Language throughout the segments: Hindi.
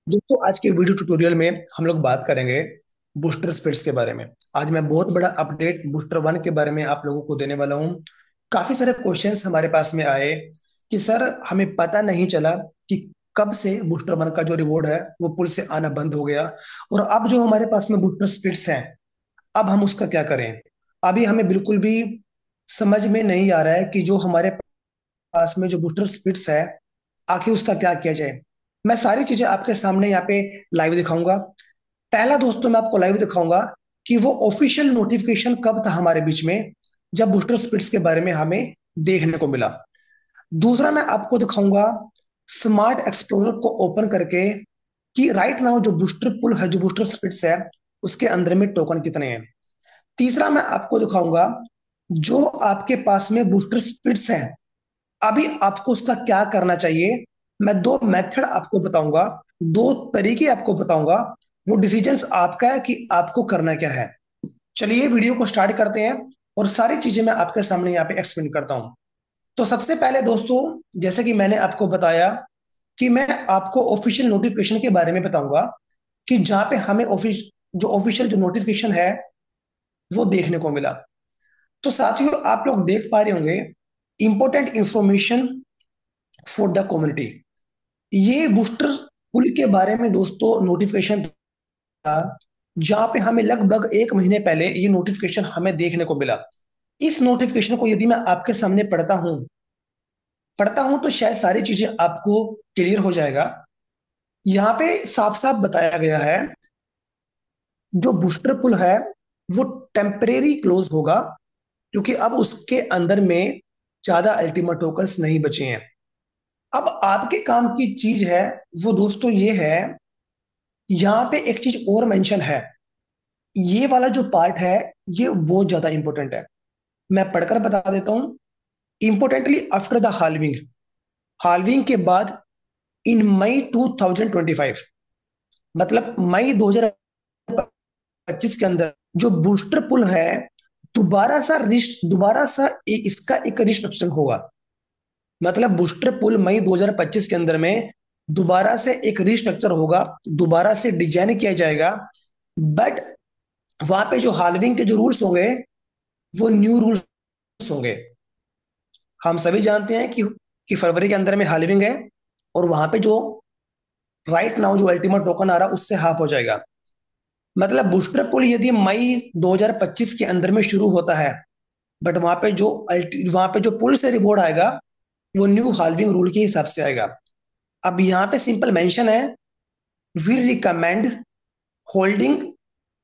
दोस्तों आज के वीडियो ट्यूटोरियल में हम लोग बात करेंगे बूस्टर स्पिट्स के बारे में। आज मैं बहुत बड़ा अपडेट बूस्टर वन के बारे में आप लोगों को देने वाला हूँ। काफी सारे क्वेश्चंस हमारे पास में आए कि सर हमें पता नहीं चला कि कब से बूस्टर वन का जो रिवॉर्ड है वो पुल से आना बंद हो गया, और अब जो हमारे पास में बूस्टर स्पिट्स हैं अब हम उसका क्या करें। अभी हमें बिल्कुल भी समझ में नहीं आ रहा है कि जो हमारे पास में जो बूस्टर स्पिट्स है आखिर उसका क्या किया जाए। मैं सारी चीजें आपके सामने यहाँ पे लाइव दिखाऊंगा। पहला दोस्तों मैं आपको लाइव दिखाऊंगा कि वो ऑफिशियल नोटिफिकेशन कब था हमारे बीच में जब बूस्टर स्पिट्स के बारे में हमें देखने को मिला। दूसरा मैं आपको दिखाऊंगा स्मार्ट एक्सप्लोरर को ओपन करके कि राइट नाउ जो बूस्टर पुल है, जो बूस्टर स्पिट्स है, उसके अंदर में टोकन कितने हैं। तीसरा मैं आपको दिखाऊंगा जो आपके पास में बूस्टर स्पिट्स है अभी आपको उसका क्या करना चाहिए। मैं दो मेथड आपको बताऊंगा, दो तरीके आपको बताऊंगा। वो डिसीजंस आपका है कि आपको करना क्या है। चलिए वीडियो को स्टार्ट करते हैं और सारी चीजें मैं आपके सामने यहाँ पे एक्सप्लेन करता हूँ। तो सबसे पहले दोस्तों, जैसे कि मैंने आपको बताया कि मैं आपको ऑफिशियल नोटिफिकेशन के बारे में बताऊंगा कि जहाँ पे हमें ऑफिशियल जो नोटिफिकेशन है वो देखने को मिला। तो साथियों आप लोग देख पा रहे होंगे important information for the community. ये बूस्टर पुल के बारे में दोस्तों नोटिफिकेशन था जहां पे हमें लगभग एक महीने पहले ये नोटिफिकेशन हमें देखने को मिला। इस नोटिफिकेशन को यदि मैं आपके सामने पढ़ता हूं तो शायद सारी चीजें आपको क्लियर हो जाएगा। यहाँ पे साफ साफ बताया गया है जो बूस्टर पुल है वो टेम्परेरी क्लोज होगा क्योंकि अब उसके अंदर में ज्यादा अल्टीमेट टोकन्स नहीं बचे हैं। अब आपके काम की चीज है वो दोस्तों ये है, यहाँ पे एक चीज और मेंशन है। ये वाला जो पार्ट है ये बहुत ज्यादा इंपॉर्टेंट है। मैं पढ़कर बता देता हूं। Importantly after the halving, halving के बाद इन मई 2025, मतलब मई 2025 के अंदर जो बूस्टर पुल है दोबारा सा इसका एक रिस्ट्रक्शन होगा। मतलब बूस्टर पुल मई 2025 के अंदर में दोबारा से एक रिस्ट्रक्चर होगा, दोबारा से डिजाइन किया जाएगा। बट वहां पे जो हाल्विंग के जो रूल्स होंगे वो न्यू रूल्स होंगे। हम सभी जानते हैं कि फरवरी के अंदर में हाल्विंग है और वहां पे जो राइट नाउ जो अल्टीमेट टोकन आ रहा है उससे हाफ हो जाएगा। मतलब बूस्टर पुल यदि मई 2025 के अंदर में शुरू होता है, बट वहां पे जो पुल से रिवॉर्ड आएगा वो न्यू हाल्विंग रूल के हिसाब से आएगा। अब यहाँ पे सिंपल मेंशन है, we recommend holding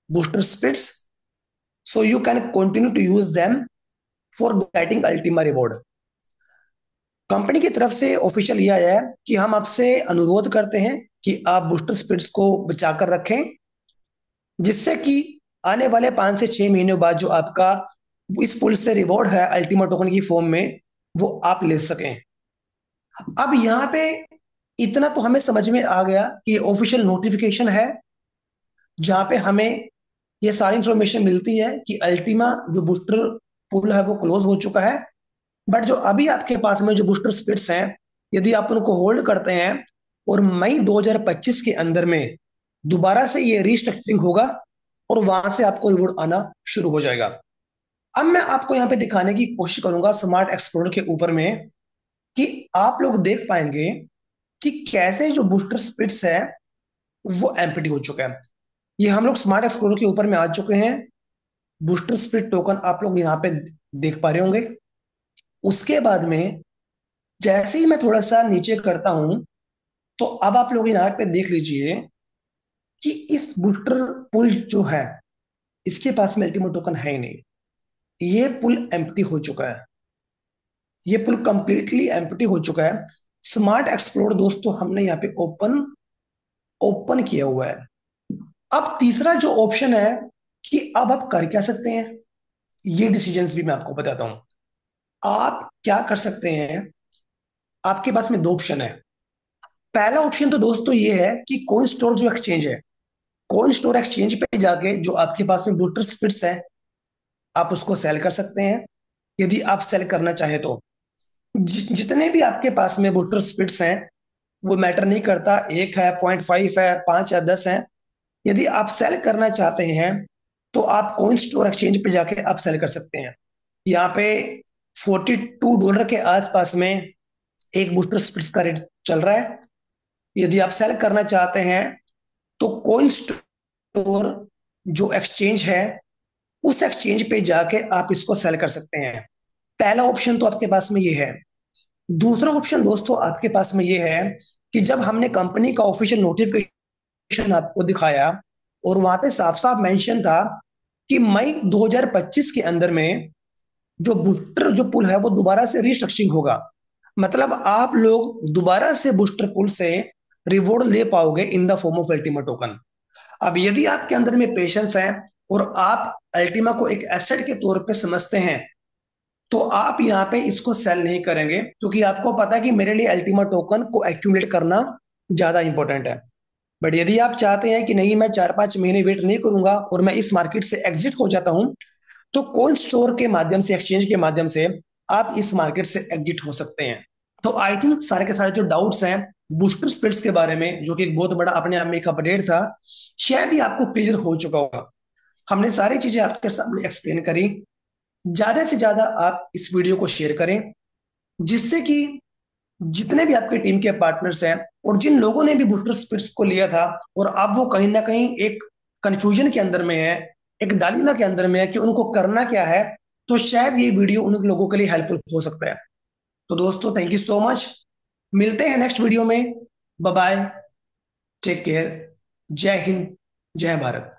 booster spits so you can continue to use them for getting ultima reward. Company की तरफ से ऑफिशियल ये आया है कि हम आपसे अनुरोध करते हैं कि आप बूस्टर स्पिरिट्स को बचाकर रखें, जिससे कि आने वाले 5 से 6 महीनों बाद जो आपका इस पुल से रिवॉर्ड है अल्टीमेट टोकन की फॉर्म में वो आप ले सकें। अब यहाँ पे इतना तो हमें समझ में आ गया कि ऑफिशियल नोटिफिकेशन है जहाँ पे हमें ये सारी इंफॉर्मेशन मिलती है कि अल्टीमा जो बूस्टर पुल है वो क्लोज हो चुका है। बट जो अभी आपके पास में जो बूस्टर स्पिरिट्स हैं, यदि आप उनको होल्ड करते हैं और मई 2025 के अंदर में दोबारा से ये रिस्ट्रक्चरिंग होगा और वहां से आपको रिवॉर्ड आना शुरू हो जाएगा। अब मैं आपको यहाँ पे दिखाने की कोशिश करूंगा स्मार्ट एक्सप्लोरर के ऊपर में कि आप लोग देख पाएंगे कि कैसे जो बूस्टर स्पिरिट्स है वो एम्प्टी हो चुका है। ये हम लोग स्मार्ट एक्सप्लोरर के ऊपर में आ चुके हैं। बूस्टर स्पिरिट टोकन आप लोग यहाँ पे देख पा रहे होंगे। उसके बाद में जैसे ही मैं थोड़ा सा नीचे करता हूं तो अब आप लोग यहाँ पे देख लीजिए कि इस बूस्टर पुल जो है इसके पास में अल्टीमेट टोकन है ही नहीं। ये पुल एम्प्टी हो चुका है, ये पुल कंप्लीटली एम्प्टी हो चुका है। स्मार्ट एक्सप्लोर दोस्तों हमने यहाँ पे ओपन ओपन किया हुआ है। अब तीसरा जो ऑप्शन है कि अब आप कर क्या सकते हैं, ये डिसीजंस भी मैं आपको बताता हूं। आप क्या कर सकते हैं, आपके पास में दो ऑप्शन है। पहला ऑप्शन तो दोस्तों ये है कि कोइन स्टोर जो एक्सचेंज है, कोइन स्टोर एक्सचेंज पे जाके जो आपके पास में बूस्टर स्पिट्स है आप उसको सेल कर सकते हैं। यदि आप सेल करना चाहें तो जितने भी आपके पास में बूस्टर स्पिट्स हैं वो मैटर नहीं करता, 1 है, 0.5 है, 5 या 10 है। यदि आप सेल करना चाहते हैं तो आप कॉइन स्टोर एक्सचेंज पे जाके आप सेल कर सकते हैं। यहाँ पे $42 के आसपास में एक बूस्टर स्पिट्स का रेट चल रहा है। यदि आप सेल करना चाहते हैं तो कॉइन स्टोर जो एक्सचेंज है उस एक्सचेंज पे जाके आप इसको सेल कर सकते हैं। पहला ऑप्शन तो आपके पास में ये है। दूसरा ऑप्शन दोस्तों आपके पास में ये है कि जब हमने कंपनी का ऑफिशियल नोटिफिकेशन आपको दिखाया और वहां पे साफ साफ मेंशन था कि मई 2025 के अंदर में जो बूस्टर जो पुल है वो दोबारा से रीस्ट्रक्चरिंग होगा। मतलब आप लोग दोबारा से बूस्टर पुल से रिवॉर्ड ले पाओगे in the form of Ultima token. अब यदि आपके अंदर में पेशेंस है और आप अल्टीमा को एक एसेट के तौर पे समझते हैं तो आप यहाँ पे इसको सेल नहीं करेंगे, क्योंकि आपको पता है कि मेरे लिए अल्टीमा टोकन को एक्यूमुलेट करना ज्यादा इंपॉर्टेंट है। बट यदि आप चाहते हैं कि नहीं मैं 4-5 महीने वेट नहीं करूंगा और मैं इस मार्केट से एग्जिट हो जाता हूं, तो कोइन स्टोर के माध्यम से, एक्सचेंज के माध्यम से आप इस मार्केट से एग्जिट हो सकते हैं। तो आई थिंक सारे के सारे जो डाउट्स हैं बूस्टर स्पिरिट्स के बारे में, जो कि एक बहुत बड़ा अपने आप में एक अपडेट था, शायद ही आपको क्लियर हो चुका होगा। हमने सारी चीजें आपके सामने एक्सप्लेन करी। ज्यादा से ज्यादा आप इस वीडियो को शेयर करें, जिससे कि जितने भी आपके टीम के पार्टनर्स हैं और जिन लोगों ने भी बूस्टर स्पिरिट्स को लिया था और अब वो कहीं ना कहीं एक कंफ्यूजन के अंदर में है, एक डालिमा के अंदर में है कि उनको करना क्या है, तो शायद ये वीडियो उन लोगों के लिए हेल्पफुल हो सकता है। तो दोस्तों थैंक यू सो मच। मिलते हैं नेक्स्ट वीडियो में। Bye bye. Take care. जय हिंद। जय भारत।